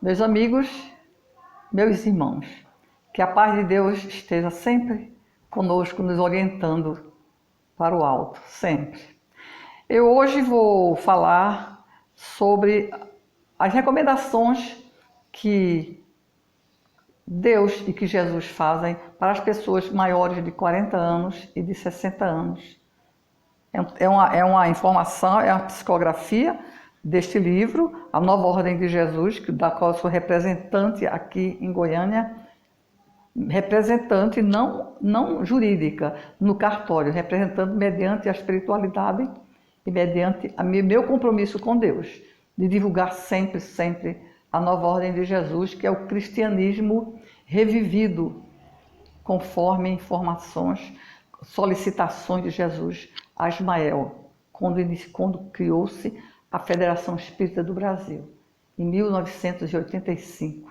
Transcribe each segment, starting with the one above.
Meus amigos, meus irmãos, que a paz de Deus esteja sempre conosco, nos orientando para o alto, sempre. Eu hoje vou falar sobre as recomendações que Deus e que Jesus fazem para as pessoas maiores de 40 anos e de 60 anos. É uma informação, é uma psicografia deste livro, A Nova Ordem de Jesus, da qual eu sou representante aqui em Goiânia, representante não jurídica, no cartório, representando mediante a espiritualidade e mediante meu compromisso com Deus, de divulgar sempre a Nova Ordem de Jesus, que é o cristianismo revivido, conforme informações, solicitações de Jesus a Ismael, quando criou-se a Federação Espírita do Brasil, em 1885,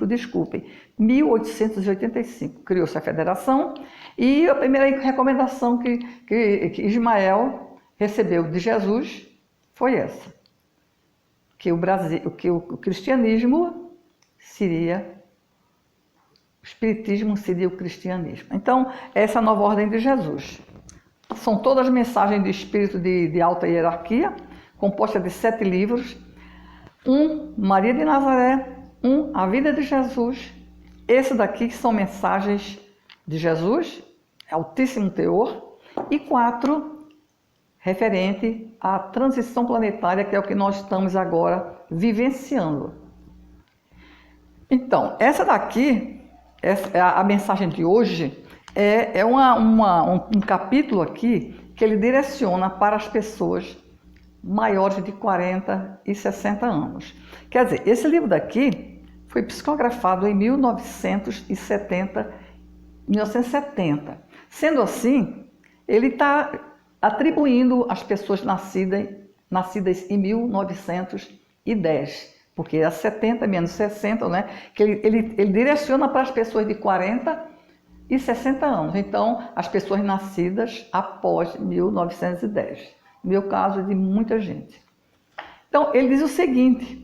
desculpem, 1885, criou-se a Federação, e a primeira recomendação que Ismael recebeu de Jesus foi essa, que o cristianismo seria, o espiritismo seria o cristianismo. Então, essa é a nova ordem de Jesus. São todas mensagens de espírito de alta hierarquia, composta de 7 livros. Maria de Nazaré. A vida de Jesus. Esse daqui que são mensagens de Jesus, altíssimo teor. E 4, referente à transição planetária, que é o que nós estamos agora vivenciando. Então, essa daqui, a mensagem de hoje, é um capítulo aqui que ele direciona para as pessoas maiores de 40 e 60 anos. Quer dizer, esse livro daqui foi psicografado em 1970. Sendo assim, ele está atribuindo às pessoas nascidas em 1910, porque é 70 menos 60, né? Que ele direciona para as pessoas de 40 e 60 anos. Então, as pessoas nascidas após 1910. No meu caso, de muita gente. Então, ele diz o seguinte: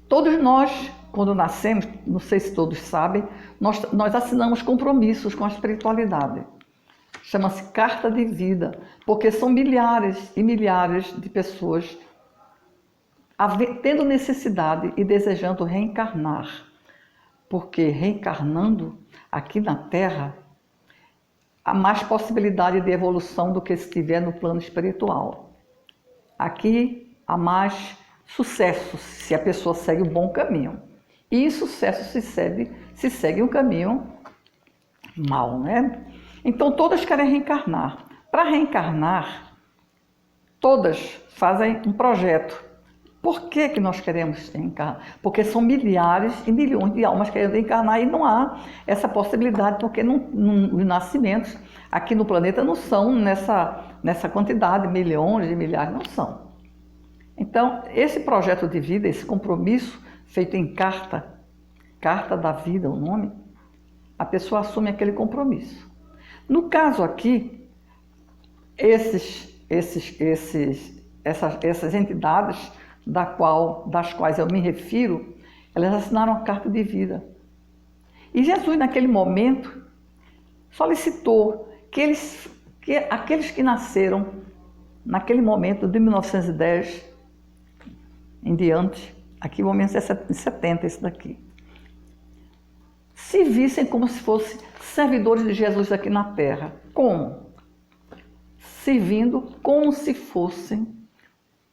todos nós, quando nascemos, não sei se todos sabem, nós assinamos compromissos com a espiritualidade. Chama-se carta de vida, porque são milhares e milhares de pessoas tendo necessidade e desejando reencarnar. Porque reencarnando aqui na Terra, há mais possibilidade de evolução do que se estiver no plano espiritual. Aqui há mais sucesso se a pessoa segue um bom caminho. E insucesso se segue um caminho mau, né? Então todas querem reencarnar. Para reencarnar, todas fazem um projeto. Por que nós queremos reencarnar? Porque são milhares e milhões de almas querendo reencarnar e não há essa possibilidade, porque os nascimentos aqui no planeta não são nessa quantidade, milhões e milhares, não são. Então, esse projeto de vida, esse compromisso feito em carta da vida, o nome, a pessoa assume aquele compromisso. No caso aqui, essas entidades das quais eu me refiro, elas assinaram a carta de vida. E Jesus, naquele momento, solicitou que aqueles que nasceram naquele momento de 1910 em diante, aqui o momento é 70, esse daqui, se vissem como se fossem servidores de Jesus aqui na Terra. Como? Servindo como se fossem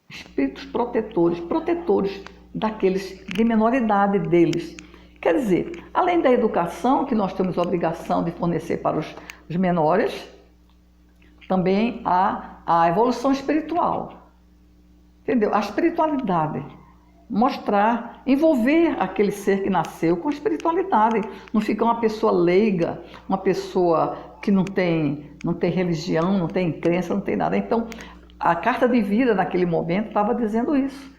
espíritos protetores daqueles de menor idade deles. Quer dizer, além da educação que nós temos a obrigação de fornecer para os menores, também há a evolução espiritual. Entendeu? A espiritualidade. Mostrar, envolver aquele ser que nasceu com a espiritualidade. Não ficar uma pessoa leiga, uma pessoa que não tem religião, não tem crença, não tem nada. Então, a carta de vida naquele momento estava dizendo isso.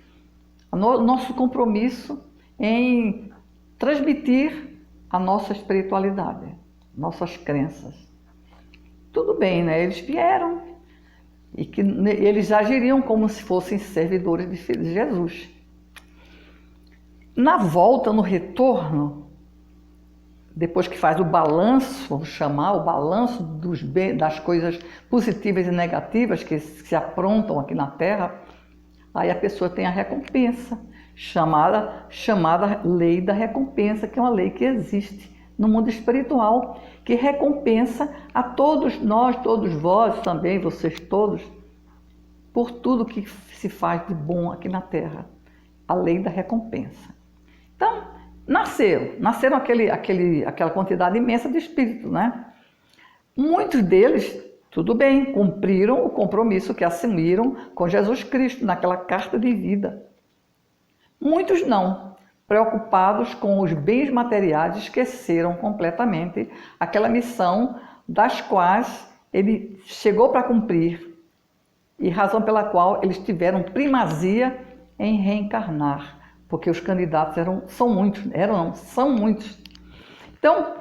Nosso compromisso em transmitir a nossa espiritualidade, nossas crenças. Tudo bem, né? Eles vieram, e que eles agiriam como se fossem servidores de Jesus. Na volta, no retorno, depois que faz o balanço, vamos chamar o balanço das coisas positivas e negativas que se aprontam aqui na Terra, aí a pessoa tem a recompensa, chamada lei da recompensa, que é uma lei que existe no mundo espiritual, que recompensa a todos nós, todos vós também, vocês todos, por tudo que se faz de bom aqui na Terra. A lei da recompensa. Então, nasceram aquela quantidade imensa de espíritos, né? Muitos deles, tudo bem, cumpriram o compromisso que assumiram com Jesus Cristo naquela carta de vida. Muitos não, preocupados com os bens materiais, esqueceram completamente aquela missão das quais ele chegou para cumprir e razão pela qual eles tiveram primazia em reencarnar, porque os candidatos são muitos. Então,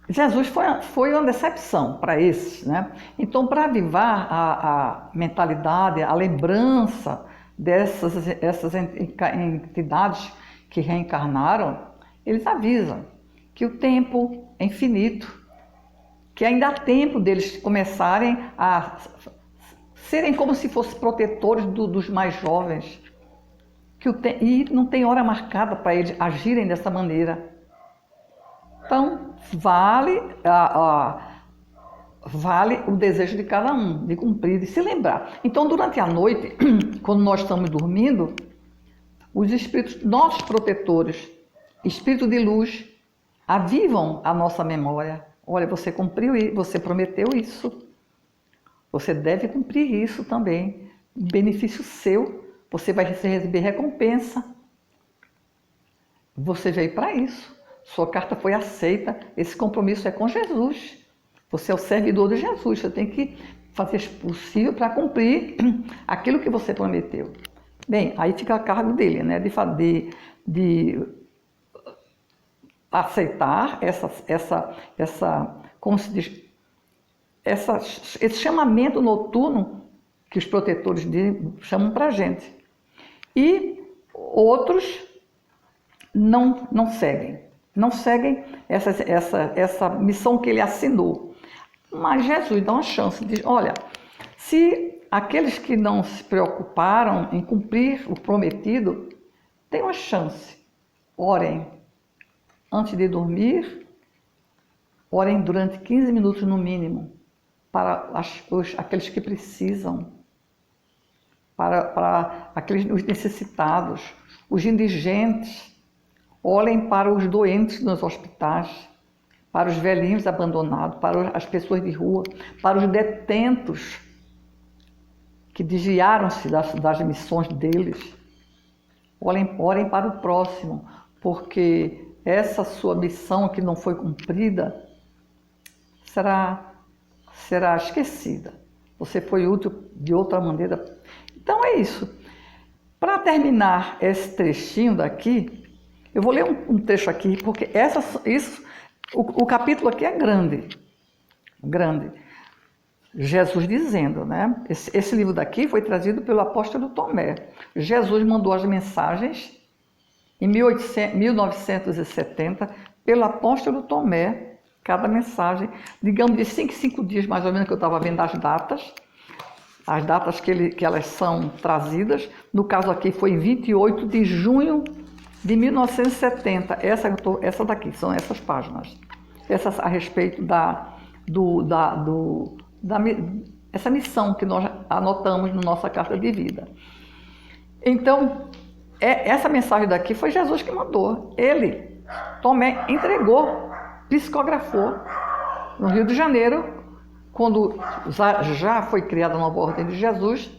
Jesus foi uma decepção para esses, né? Então, para avivar a mentalidade, a lembrança essas entidades que reencarnaram, eles avisam que o tempo é infinito, que ainda há tempo deles começarem a serem como se fossem protetores dos mais jovens, e não tem hora marcada para eles agirem dessa maneira. Então, vale o desejo de cada um, de cumprir, de se lembrar. Então, durante a noite, quando nós estamos dormindo, os espíritos, nossos protetores, espírito de luz, avivam a nossa memória. Olha, você cumpriu isso, você prometeu isso. Você deve cumprir isso também. Benefício seu, você vai receber recompensa. Você veio para isso. Sua carta foi aceita. Esse compromisso é com Jesus. Você é o servidor de Jesus. Você tem que fazer o possível para cumprir aquilo que você prometeu. Bem, aí fica a cargo dele, né? De aceitar como se diz, esse chamamento noturno que os protetores chamam para a gente. E outros não seguem essa missão que ele assinou. Mas Jesus dá uma chance, diz, olha, se aqueles que não se preocuparam em cumprir o prometido, têm uma chance, orem antes de dormir, orem durante 15 minutos no mínimo, para aqueles que precisam, para os necessitados, os indigentes, olhem para os doentes nos hospitais, para os velhinhos abandonados, para as pessoas de rua, para os detentos que desviaram-se das missões deles. Orem para o próximo, porque essa sua missão que não foi cumprida será esquecida. Você foi útil de outra maneira. Então é isso. Para terminar esse trechinho daqui, eu vou ler um trecho aqui, porque o capítulo aqui é grande. Jesus dizendo, né? Esse livro daqui foi trazido pelo apóstolo Tomé. Jesus mandou as mensagens em 1970 pelo apóstolo Tomé, cada mensagem, digamos de 5 em 5 dias mais ou menos, que eu estava vendo as datas que elas são trazidas. No caso aqui foi 28 de junho de 1970, essa daqui, são essas páginas. Essas a respeito essa missão que nós anotamos na nossa carta de vida. Então, essa mensagem daqui foi Jesus que mandou. Ele, Tomé, entregou, psicografou no Rio de Janeiro, quando já foi criada a nova ordem de Jesus,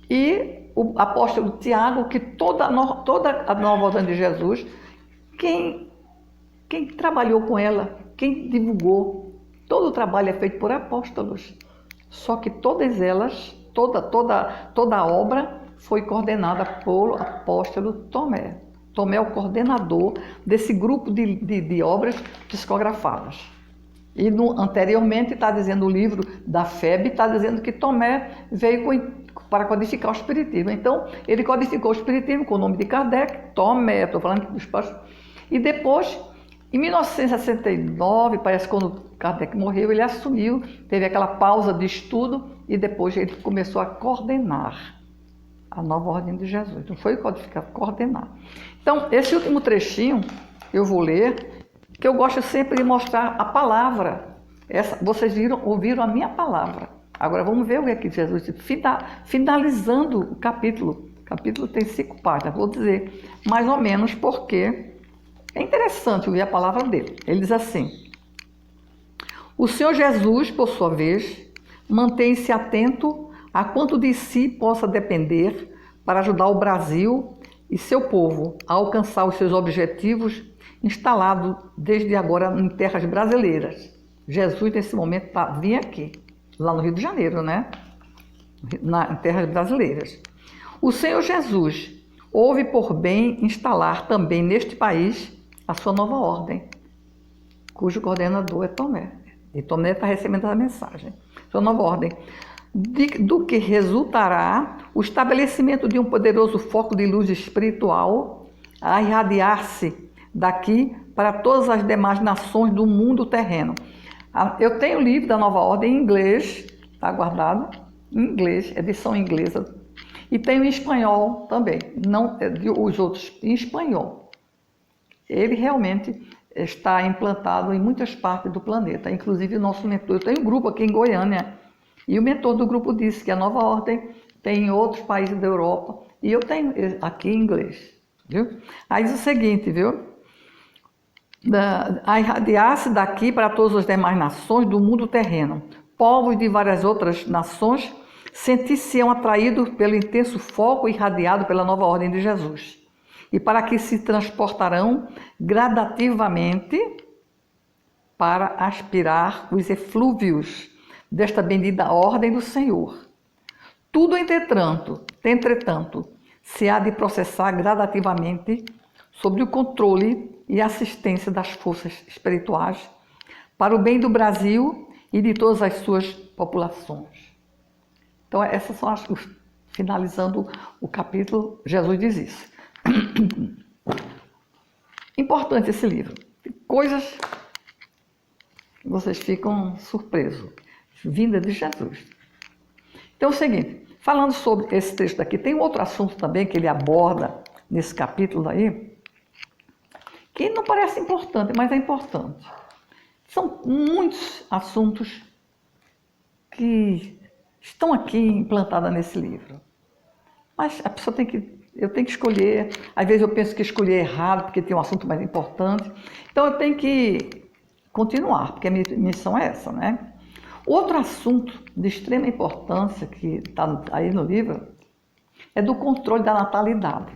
e o apóstolo Tiago, que toda a nova ordem de Jesus, quem trabalhou com ela, quem divulgou, todo o trabalho é feito por apóstolos. Só que todas elas, toda a obra foi coordenada pelo apóstolo Tomé. Tomé é o coordenador desse grupo de obras psicografadas. E anteriormente está dizendo o livro da FEB, está dizendo que Tomé veio para codificar o Espiritismo. Então, ele codificou o Espiritismo com o nome de Kardec, Tomé, estou falando dos pais. E depois, em 1969, parece que quando Kardec morreu, ele assumiu, teve aquela pausa de estudo e depois ele começou a coordenar a nova ordem de Jesus. Não foi codificar, coordenar. Então, esse último trechinho eu vou ler, que eu gosto sempre de mostrar a palavra. Vocês ouviram a minha palavra. Agora vamos ver o que é que Jesus disse, finalizando o capítulo. O capítulo tem 5 páginas, vou dizer mais ou menos porque é interessante ouvir a palavra dele. Ele diz assim: o Senhor Jesus, por sua vez, mantém-se atento a quanto de si possa depender para ajudar o Brasil e seu povo a alcançar os seus objetivos, instalado desde agora em terras brasileiras. Jesus, nesse momento, vinha aqui, lá no Rio de Janeiro, né? Em terras brasileiras. O Senhor Jesus houve por bem instalar também neste país a sua nova ordem, cujo coordenador é Tomé. E Tomé está recebendo a mensagem. Sua nova ordem, do que resultará o estabelecimento de um poderoso foco de luz espiritual a irradiar-se daqui para todas as demais nações do mundo terreno. Eu tenho o livro da Nova Ordem em inglês, está guardado, em inglês, edição inglesa, e tenho em espanhol também, não os outros em espanhol. Ele realmente está implantado em muitas partes do planeta, inclusive o nosso mentor. Eu tenho um grupo aqui em Goiânia, e o mentor do grupo disse que a Nova Ordem tem em outros países da Europa, e eu tenho aqui em inglês, viu? Aí diz o seguinte, viu? A irradiar-se daqui para todas as demais nações do mundo terreno. Povos de várias outras nações sentir-se-ão atraídos pelo intenso foco irradiado pela nova ordem de Jesus. E para que se transportarão gradativamente para aspirar os eflúvios desta bendita ordem do Senhor. Tudo, entretanto, se há de processar gradativamente sob o controle e assistência das forças espirituais para o bem do Brasil e de todas as suas populações. Então, essas são finalizando o capítulo, Jesus diz isso. Importante esse livro. Coisas que vocês ficam surpresos. Vinda de Jesus. Então, é o seguinte, falando sobre esse texto aqui, tem um outro assunto também que ele aborda nesse capítulo aí, que não parece importante, mas é importante. São muitos assuntos que estão aqui implantados nesse livro. Mas a pessoa eu tenho que escolher, às vezes eu penso que escolher errado, porque tem um assunto mais importante. Então eu tenho que continuar, porque a minha missão é essa, né? Outro assunto de extrema importância que está aí no livro é do controle da natalidade.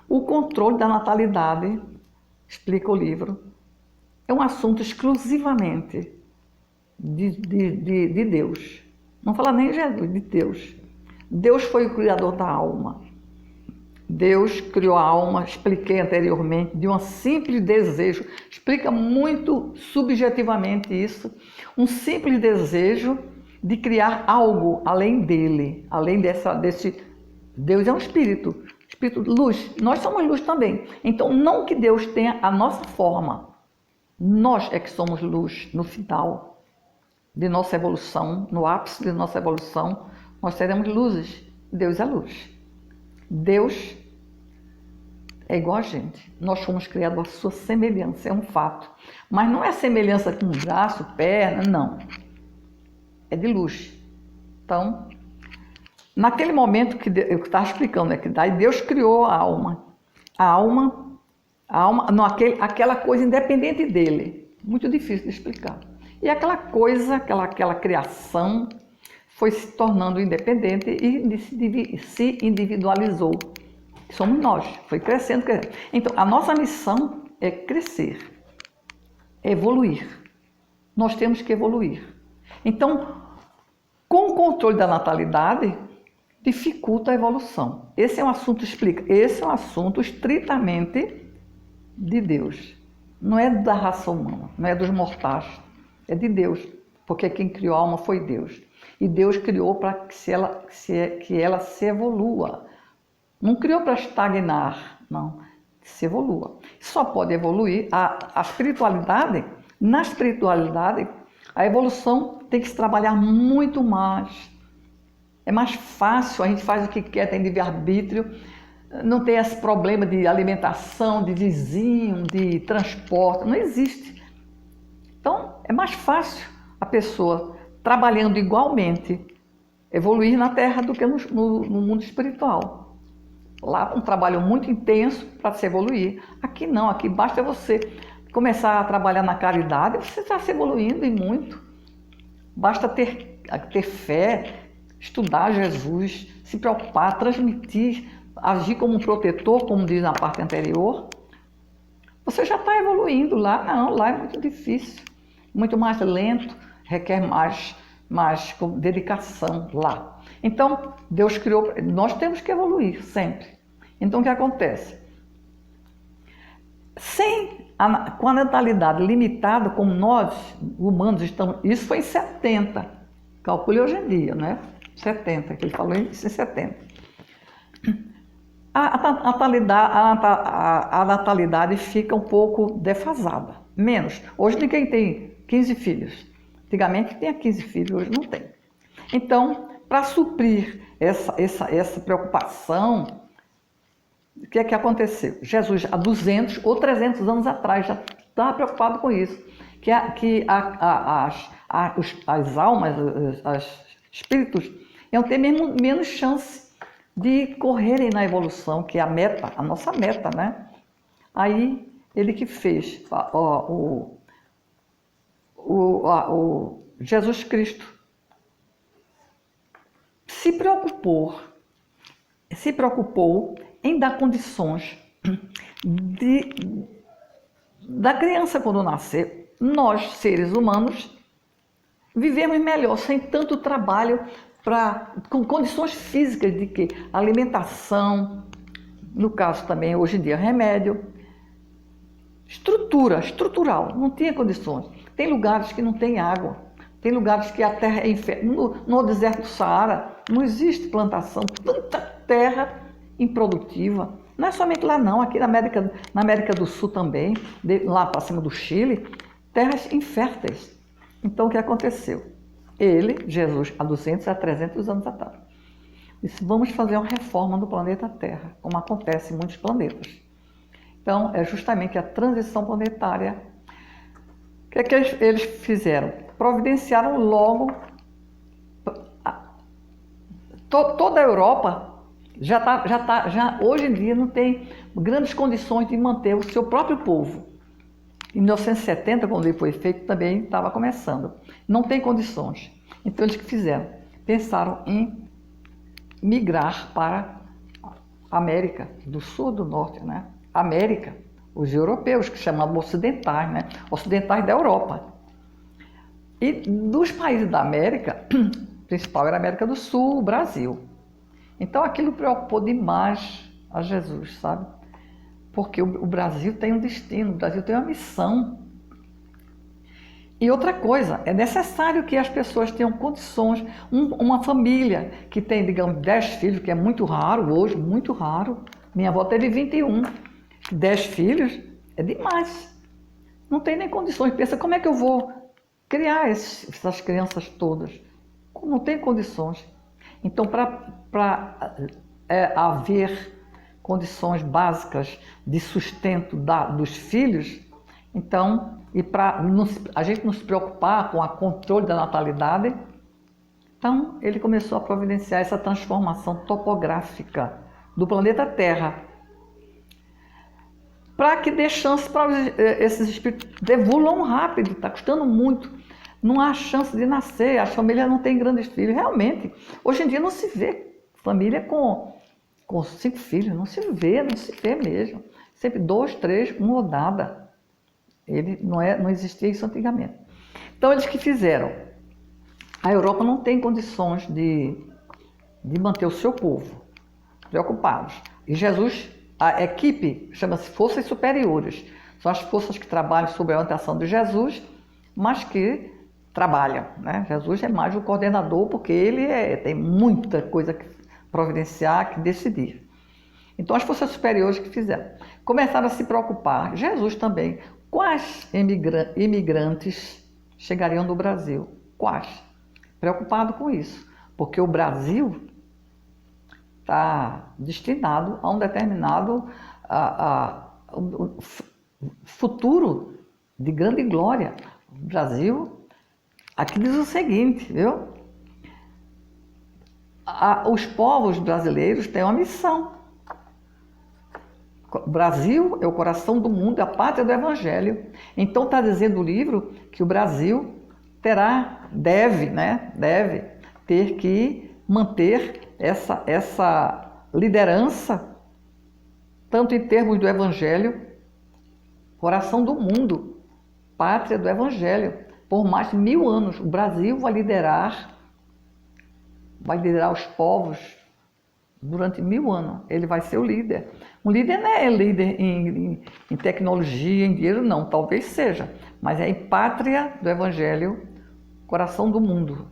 O controle da natalidade, explica o livro, é um assunto exclusivamente de Deus. Não fala nem de Jesus, de Deus. Deus foi o criador da alma. Deus criou a alma, expliquei anteriormente, de um simples desejo. Explica muito subjetivamente isso. Um simples desejo de criar algo além dele, além desse... Deus é um espírito. Espírito, luz, nós somos luz também. Então, não que Deus tenha a nossa forma, nós é que somos luz no final de nossa evolução, no ápice de nossa evolução, nós seremos luzes. Deus é luz. Deus é igual a gente. Nós fomos criados à sua semelhança, é um fato. Mas não é semelhança com braço, perna, não. É de luz. Então, naquele momento que eu estava explicando, né, que daí Deus criou a alma. A alma, não, aquela coisa independente dele. Muito difícil de explicar. E aquela coisa, aquela criação, foi se tornando independente e se individualizou. Somos nós, foi crescendo. Então, a nossa missão é crescer, é evoluir. Nós temos que evoluir. Então, com o controle da natalidade, dificulta a evolução. Esse é um assunto estritamente de Deus. não é da raça humana, não é dos mortais, é de Deus, porque quem criou a alma foi Deus. E Deus criou para que ela se evolua. Não criou para estagnar, não, que se evolua. Só pode evoluir a espiritualidade. Na espiritualidade, a evolução tem que se trabalhar muito mais. É mais fácil, a gente faz o que quer, tem livre-arbítrio, não tem esse problema de alimentação, de vizinho, de transporte, não existe. Então, é mais fácil a pessoa, trabalhando igualmente, evoluir na Terra do que no mundo espiritual. Lá um trabalho muito intenso para se evoluir. Aqui não, aqui basta você começar a trabalhar na caridade, você está se evoluindo e muito. Basta ter fé, estudar Jesus, se preocupar, transmitir, agir como um protetor, como diz na parte anterior. Você já está evoluindo. Lá não, lá é muito difícil, muito mais lento, requer mais dedicação lá. Então, Deus criou, nós temos que evoluir sempre. Então, o que acontece? Com a natalidade limitada, como nós, humanos, estamos... Isso foi em 70. Calcule hoje em dia, né? 70, que ele falou em 70. A natalidade fica um pouco defasada. Menos. Hoje ninguém tem 15 filhos. Antigamente tinha 15 filhos, hoje não tem. Então, para suprir essa preocupação, o que é que aconteceu? Jesus, há 200 ou 300 anos atrás, já estava preocupado com isso. Que as almas, os espíritos, iam ter menos chance de correrem na evolução, que é a meta, a nossa meta, né? Aí, ele que fez o Jesus Cristo se preocupou em dar condições da criança quando nascer, nós, seres humanos, vivemos melhor, sem tanto trabalho, com condições físicas de que alimentação, no caso também, hoje em dia, remédio, estrutural, não tinha condições. Tem lugares que não tem água, tem lugares que a terra é inferno. No deserto do Saara não existe plantação, tanta terra improdutiva. Não é somente lá não, aqui na América do Sul também, lá para cima do Chile, terras inférteis. Então o que aconteceu? Ele, Jesus, há 200 a 300 anos atrás, disse: vamos fazer uma reforma no planeta Terra, como acontece em muitos planetas. Então, é justamente a transição planetária. O que é que eles fizeram? Providenciaram logo. Toda a Europa já hoje em dia não tem grandes condições de manter o seu próprio povo. Em 1970, quando ele foi feito, também estava começando. Não tem condições. Então, eles que fizeram? Pensaram em migrar para a América do Sul ou do Norte, né? América, os europeus, que chamavam ocidentais, né? Ocidentais da Europa. E dos países da América, o principal era a América do Sul, o Brasil. Então aquilo preocupou demais a Jesus, sabe? Porque o Brasil tem um destino, o Brasil tem uma missão. E outra coisa, é necessário que as pessoas tenham condições, uma família que tem, digamos, 10 filhos, que é muito raro hoje, muito raro. Minha avó teve 21. 10 filhos é demais. Não tem nem condições. Pensa, como é que eu vou criar essas crianças todas? Não tem condições. Então, para haver condições básicas de sustento dos filhos, então, e para a gente não se preocupar com o controle da natalidade, então ele começou a providenciar essa transformação topográfica do planeta Terra, para que dê chance para esses espíritos evoluam rápido, está custando muito. Não há chance de nascer, as famílias não têm grandes filhos. Realmente, hoje em dia não se vê família com 5 filhos, não se vê mesmo. Sempre 2, 3, 1 ou nada. Não existia isso antigamente. Então, eles que fizeram? A Europa não tem condições de manter o seu povo preocupados. E Jesus, a equipe chama-se Forças Superiores, São as forças que trabalham sob a orientação de Jesus, mas que trabalham, né? Jesus é mais o coordenador, porque ele tem muita coisa que providenciar, que decidir. Então, as forças superiores que fizeram. Começaram a se preocupar, Jesus também, quais imigrantes chegariam no Brasil? Quais? Preocupado com isso, porque o Brasil está destinado a um determinado futuro de grande glória. O Brasil, aqui diz o seguinte, viu? Os povos brasileiros têm uma missão. O Brasil é o coração do mundo, é a pátria do Evangelho. Então está dizendo o livro que o Brasil deve ter que manter essa liderança, tanto em termos do Evangelho, coração do mundo, pátria do Evangelho. Por mais de 1000 anos, o Brasil vai liderar os povos durante 1000 anos. Ele vai ser o líder. Um líder não é líder em tecnologia, em dinheiro, não. Talvez seja, mas é em pátria do Evangelho, coração do mundo.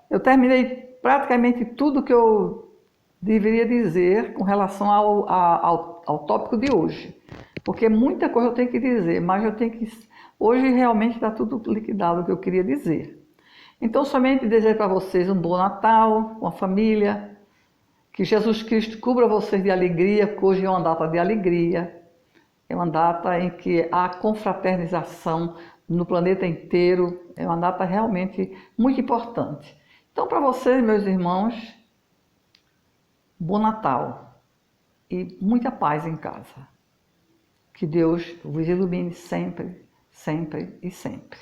Eu terminei praticamente tudo que eu deveria dizer com relação ao tópico de hoje. Porque muita coisa eu tenho que dizer, mas eu tenho que... Hoje realmente está tudo liquidado o que eu queria dizer. Então, somente desejo para vocês um bom Natal, com a família, que Jesus Cristo cubra vocês de alegria, porque hoje é uma data de alegria, é uma data em que há confraternização no planeta inteiro, é uma data realmente muito importante. Então, para vocês, meus irmãos, bom Natal e muita paz em casa. Que Deus vos ilumine sempre, sempre e sempre.